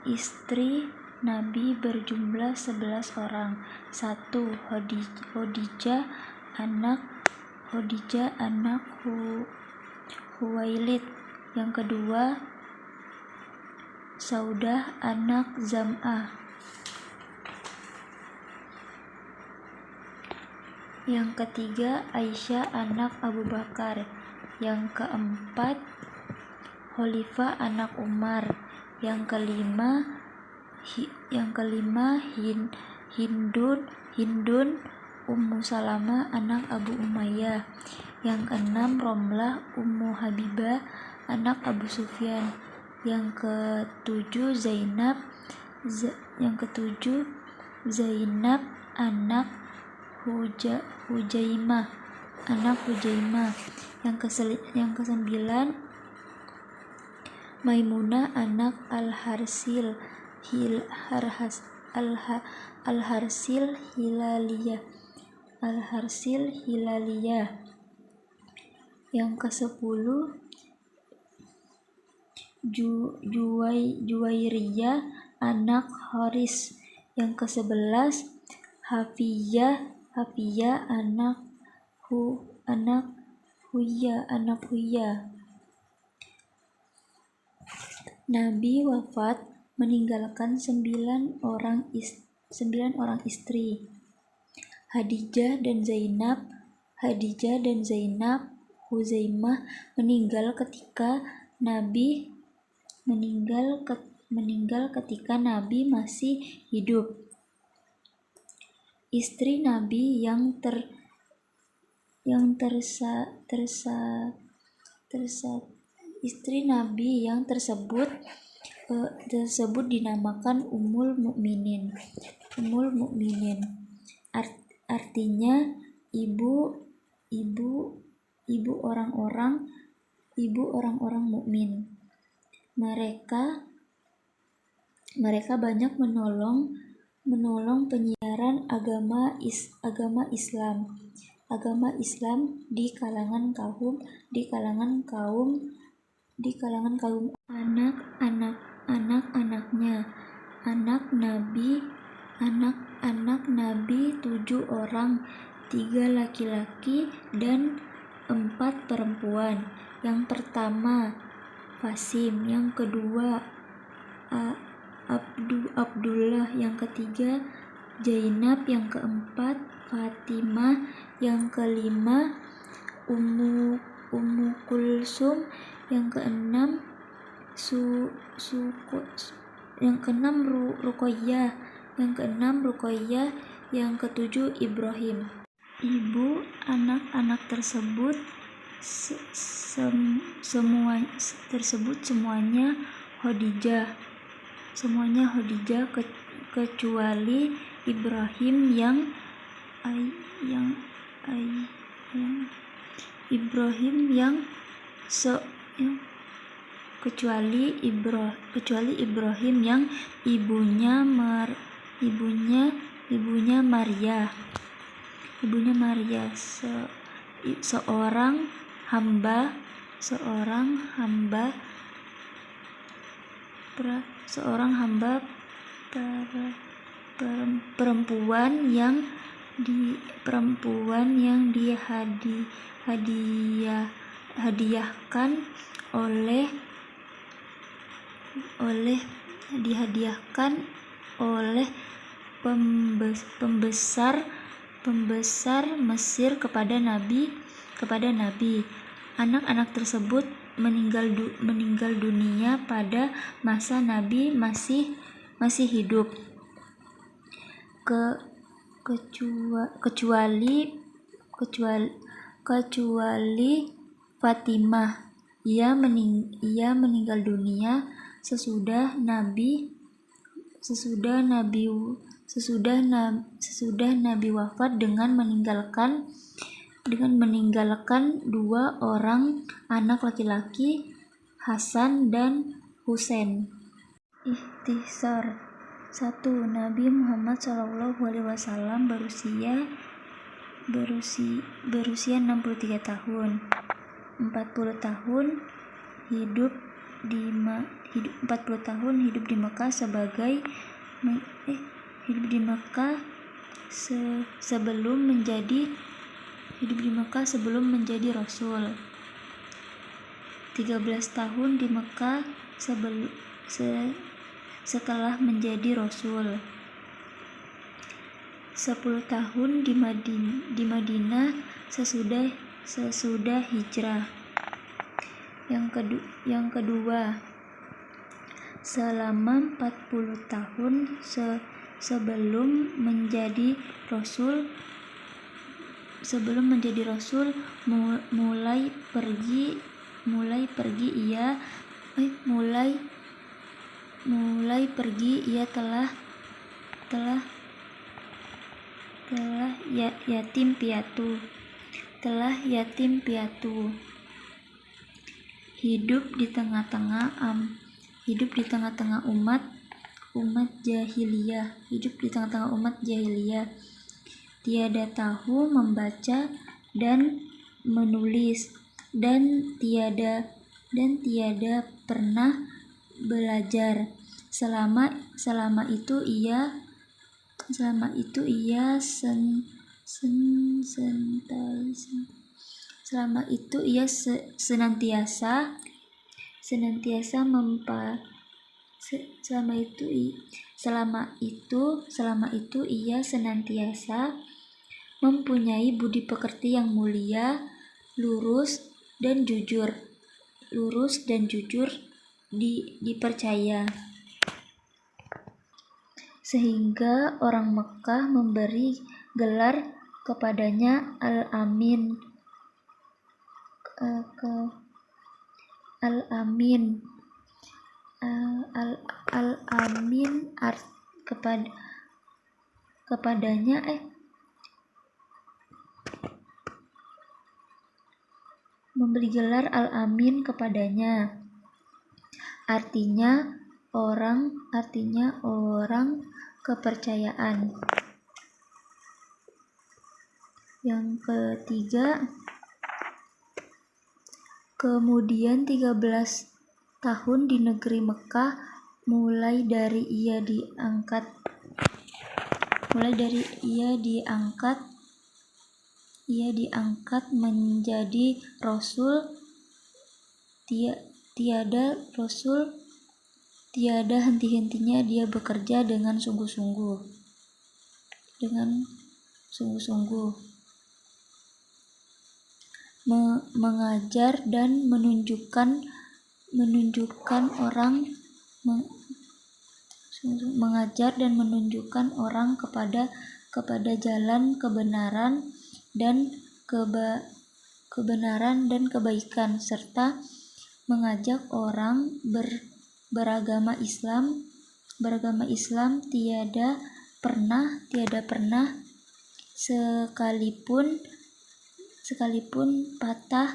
Istri Nabi berjumlah 11 orang. 1. Khadijah anak Huwailid. Yang kedua, Saudah anak Zam'ah. Yang ketiga, Aisyah anak Abu Bakar. Yang keempat, Khalifah anak Umar. Yang kelima Hindun Ummu Salamah anak Abu Umayyah. Yang keenam, Romlah Ummu Habibah anak Abu Sufyan. Yang ketujuh, Zainab anak Hujaimah. Yang kesembilan, Maimunah anak Al-Harsil Hilaliyah. Yang kesepuluh, Juwairiyah anak Haris. Yang kesebelas, Hafiyah anak Huyya. Nabi wafat meninggalkan 9 orang istri. Khadijah dan Zainab Huzaimah meninggal ketika Nabi masih hidup. Istri Nabi yang tersebut dinamakan Ummul Mukminin. Artinya ibu orang-orang mukmin. Mereka banyak menolong penyiaran agama Islam di kalangan kaum anak-anaknya. Anak Nabi 7 orang, 3 laki-laki dan 4 perempuan. Yang pertama, Qasim. Yang kedua, Abdullah. Yang ketiga, Zainab. Yang keempat, Fatimah. Yang kelima, Ummu Kulsum. Yang keenam, Ruqayyah. Yang ketujuh, Ibrahim. Ibu anak-anak tersebut semuanya Khadijah kecuali Ibrahim yang ibunya Maria seorang hamba perempuan yang dihadiahkan oleh pembesar Mesir kepada Nabi. Anak-anak tersebut meninggal dunia pada masa Nabi masih hidup. Kecuali Fatimah. Ia meninggal dunia sesudah Nabi wafat dengan meninggalkan 2 orang anak laki-laki, Hasan dan Husain. Ikhtisar. 1. Nabi Muhammad SAW berusia 63 tahun. 40 tahun hidup hidup 40 tahun hidup di Mekah hidup di Mekah sebelum menjadi rasul. 13 tahun di Mekah setelah menjadi rasul. 10 tahun di Madinah sesudah hijrah. Yang kedua, selama 40 tahun sebelum menjadi rasul mulai pergi ia telah yatim piatu. Hidup di tengah-tengah umat jahiliyah. Tiada tahu membaca dan menulis dan tiada pernah belajar. Selama itu ia senantiasa mempunyai budi pekerti yang mulia, lurus dan jujur dipercaya, sehingga orang Mekah memberi gelar kepadanya Al-Amin. Memberi gelar Al-Amin kepadanya, artinya orang kepercayaan. Yang ketiga, kemudian 13 tahun di negeri Mekah, mulai dari ia diangkat menjadi rasul. Tiada henti-hentinya dia bekerja dengan sungguh-sungguh, mengajar dan menunjukkan orang kepada jalan kebenaran dan kebaikan, serta mengajak orang beragama Islam. Tiada pernah sekalipun patah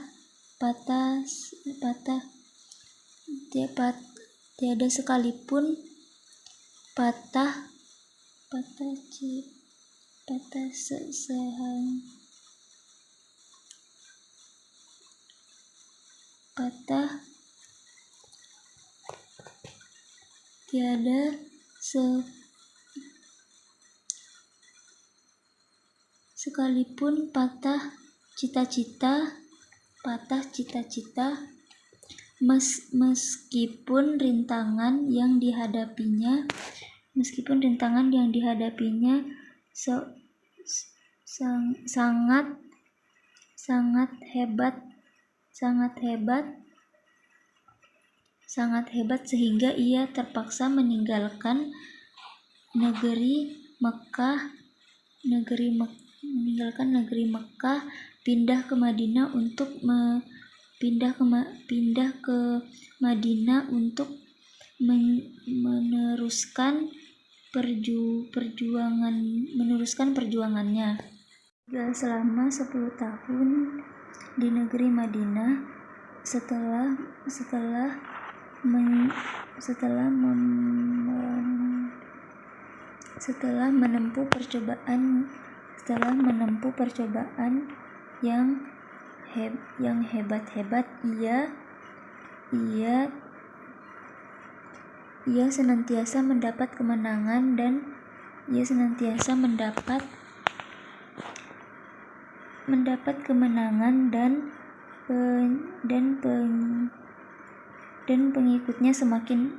cita-cita, meskipun rintangan yang dihadapinya sangat hebat sehingga ia terpaksa meninggalkan negeri Mekah, pindah ke Madinah untuk meneruskan perjuangannya. Selama 10 tahun di negeri Madinah, setelah menempuh percobaan yang hebat-hebat, ia ia senantiasa mendapat kemenangan dan pengikutnya semakin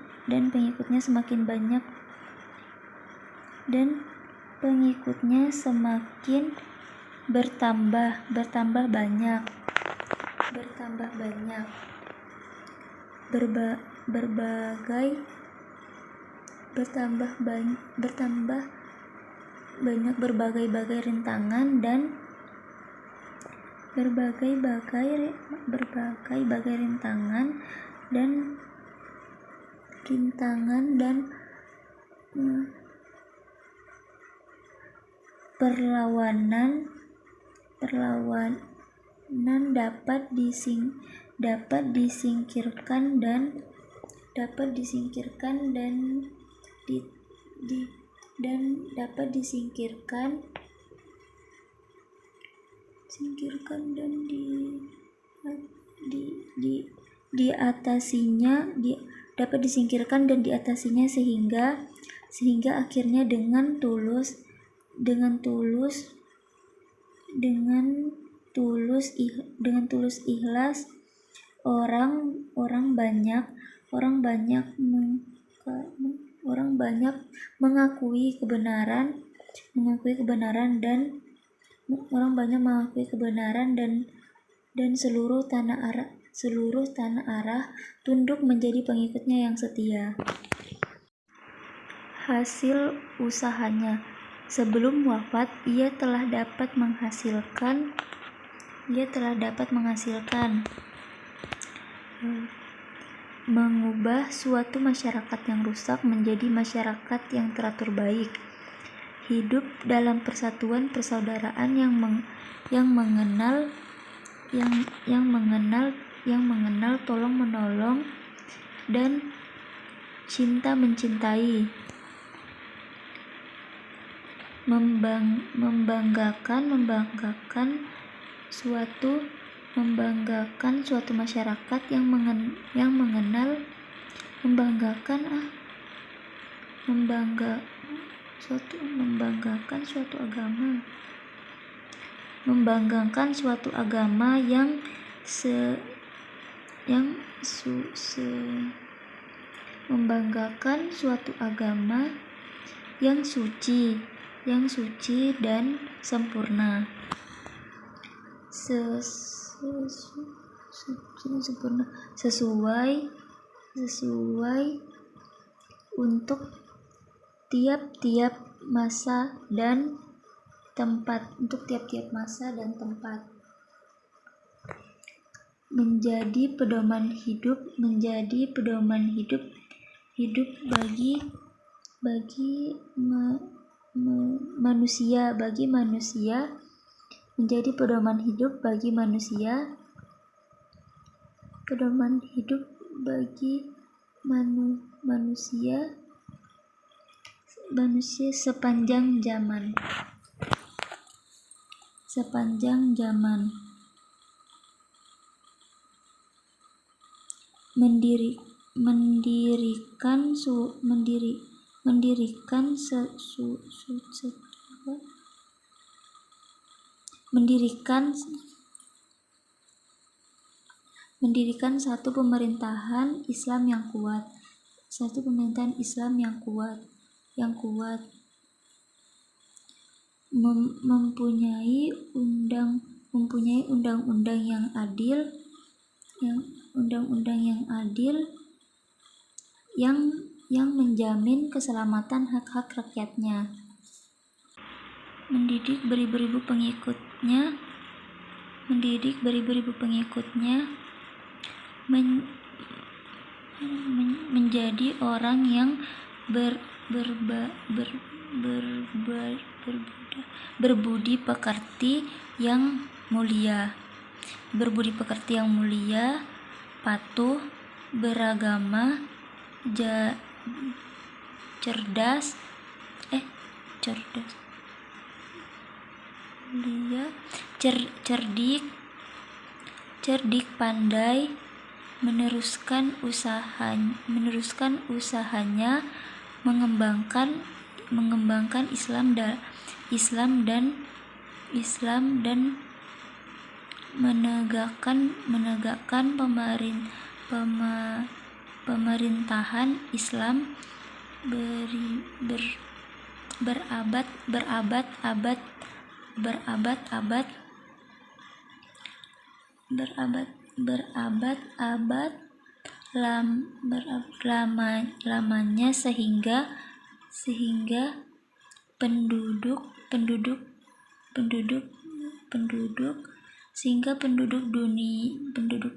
bertambah banyak. Berbagai rintangan dan perlawanan dapat disingkirkan dan diatasinya sehingga akhirnya dengan tulus ikhlas orang banyak mengakui kebenaran dan seluruh tanah Arah tunduk menjadi pengikutnya yang setia. Hasil usahanya. Sebelum wafat, ia telah dapat menghasilkan mengubah suatu masyarakat yang rusak menjadi masyarakat yang teratur baik, hidup dalam persatuan persaudaraan yang mengenal tolong menolong dan cinta mencintai, membanggakan suatu masyarakat yang mengenal membanggakan suatu agama yang suci dan sempurna. Sesuai untuk tiap-tiap masa dan tempat. Menjadi pedoman hidup bagi manusia, menjadi pedoman hidup bagi manusia sepanjang zaman. Mendirikan satu pemerintahan Islam yang kuat, mempunyai undang-undang yang adil, yang menjamin keselamatan hak-hak rakyatnya. Mendidik beribu-ribu pengikutnya menjadi orang yang berbudi pekerti yang mulia, patuh, beragama, cerdas, cerdik, pandai, meneruskan usahanya mengembangkan Islam dan menegakkan pemerintahan Islam berabad-abad lamanya sehingga penduduk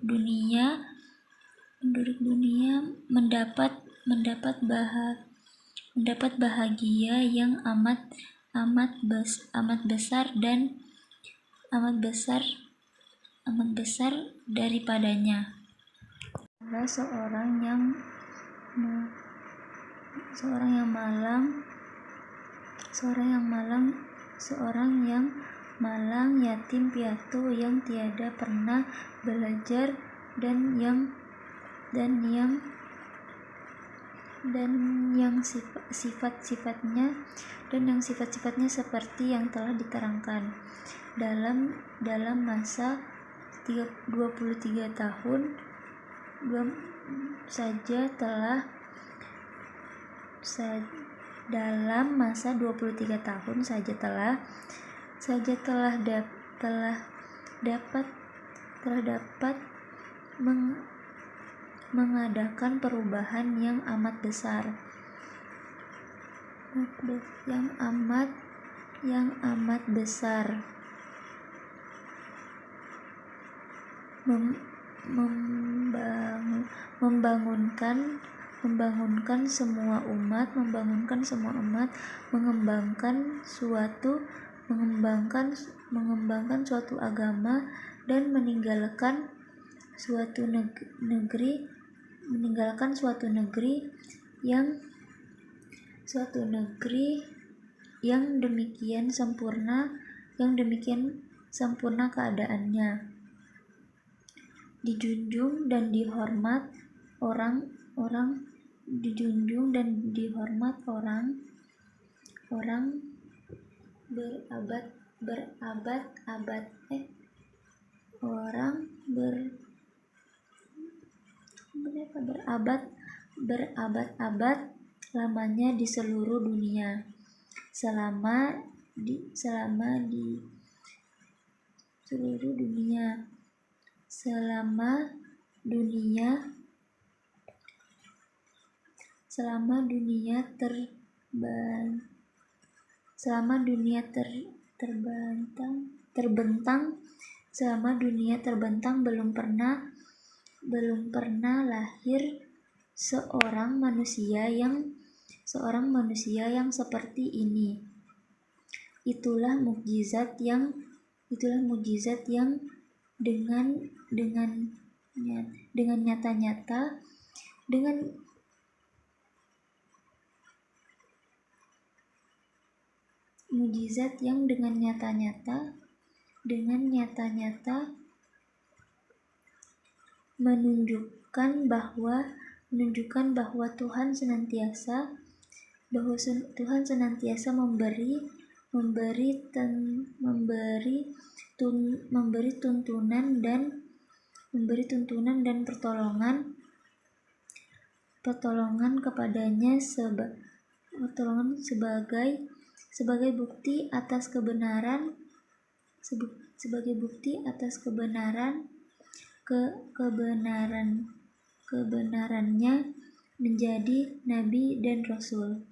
dunia mendapat bahagia yang amat besar daripadanya. Adalah seorang yang malang, yatim piatu, yang tiada pernah belajar dan yang sifat-sifatnya seperti yang telah diterangkan dalam masa 23 tahun saja telah dapat mengadakan perubahan yang amat besar, membangunkan semua umat, mengembangkan suatu agama, dan meninggalkan suatu negeri yang demikian sempurna keadaannya, dijunjung dan dihormat orang berabad-abad lamanya di seluruh dunia. Selama dunia terbentang belum pernah lahir seorang manusia yang seperti ini. Itulah mukjizat yang dengan nyata-nyata menunjukkan bahwa Tuhan senantiasa memberi tuntunan dan pertolongan kepadanya sebagai bukti atas kebenarannya menjadi nabi dan rasul.